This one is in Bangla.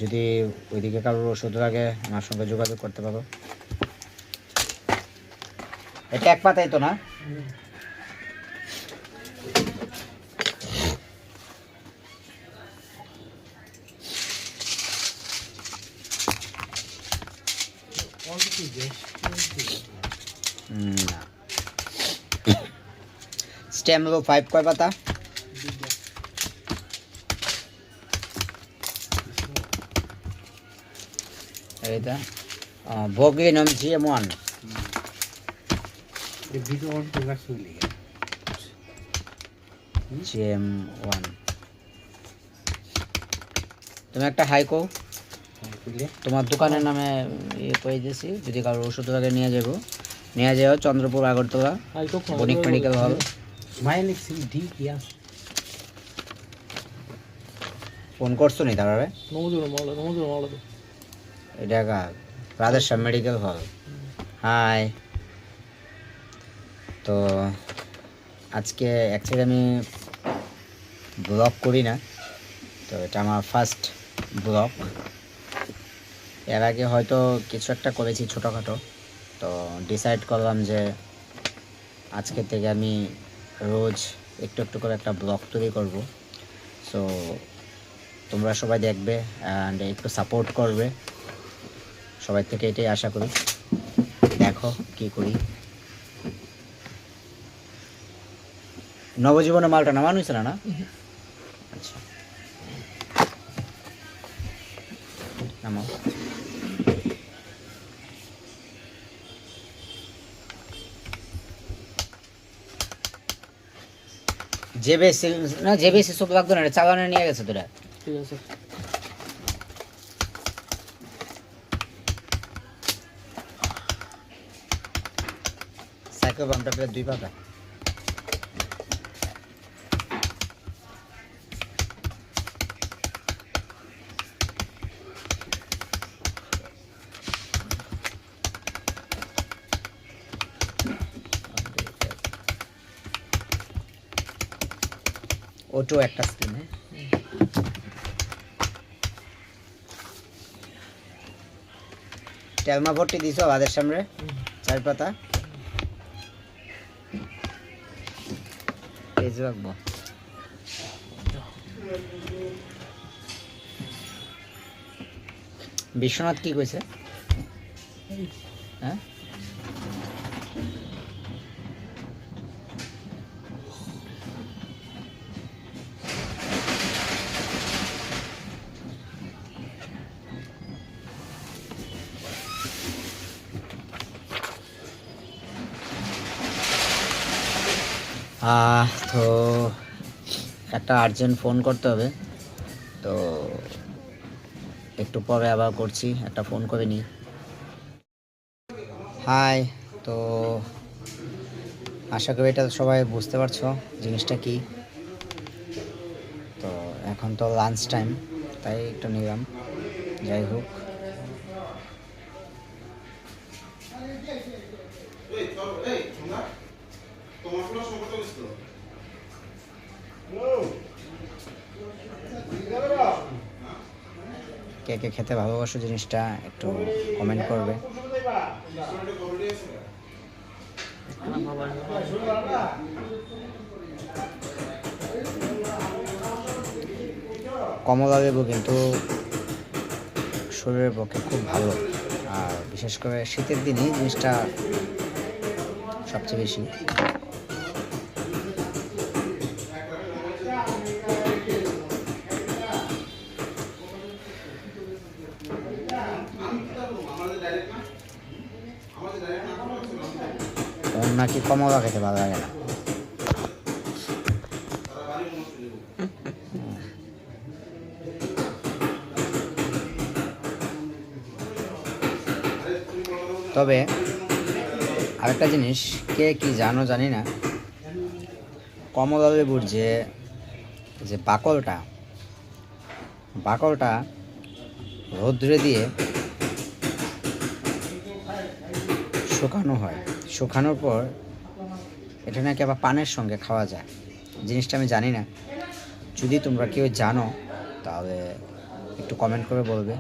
যদি ওইদিকে কারোর ওষুধ লাগে আমার সঙ্গে যোগাযোগ করতে পারো। এটা এক পাতাই তো না? না, স্টেম 5 কয় পাতা? এইটা বগিনম GM1 GM1 তুমি একটা হাইকো তোমার দোকানের নামে ইয়ে করে দিয়েছি, যদি কারোর ওষুধ লাগে নিয়ে যাও চন্দ্রপুর আগরতলা বণিক মেডিকেল হল। ফোন করছো নি তারপরে? এটা রাধেশ্যাম মেডিকেল হল। হাই, তো আজকে অ্যাকচুয়ালি আমি ব্লগ করি না, তো এটা আমার ফার্স্ট ব্লগ। এর আগে হয়তো কিছু একটা করেছি ছোটোখাটো, তো ডিসাইড করলাম যে আজকে থেকে আমি রোজ একটু একটু করে একটা ব্লগ তৈরি করব। সো তোমরা সবাই দেখবে অ্যান্ড একটু সাপোর্ট করবে, সবাই থেকে এটাই আশা করি। দেখো কি করি। নবজীবনে মালটা নামানো হয়েছিল না? আচ্ছা, নামাও। যে বেশি সব লাগতো না, চালানে নিয়ে গেছে তোরা। ঠিক আছে, সাইকেল বামটা প্রায় 2 পাতা। ওটো একটা স্ক্রিনে টেলমা ভর্তি দিছো আদের সামনে 4 পাতা পেজ রাখবো। বিশ্বনাথ কি কইছে? হ্যাঁ, তো একটা আর্জেন্ট ফোন করতে হবে, তো একটু পরে আবার করছি, একটা ফোন করে নিই। হাই, তো আশা করি এটা সবাই বুঝতে পারছো জিনিসটা কি। তো এখন তো লাঞ্চ টাইম, তাই একটু নিলাম। যাই হোক, কে কে খেতে ভালোবাসো জিনিসটা একটু কমেন্ট করবে। কমলা লেবু কিন্তু শরীরের পক্ষে খুব ভালো, আর বিশেষ করে শীতের দিনে জিনিসটা সবচেয়ে বেশি। ওর নাকি কমলা খেতে ভালো লাগে না। তবে আরেকটা জিনিস, কে কি জানো জানি না, কমলা লেবুর যে বাকলটা রৌদ্রে দিয়ে শুকানো হয়, শুকানোর পর এটা নাকি আবার পানের সঙ্গে খাওয়া যায়। জিনিসটা আমি জানি না, যদি তোমরা কেউ জানো তাহলে একটু কমেন্ট করে বলবে।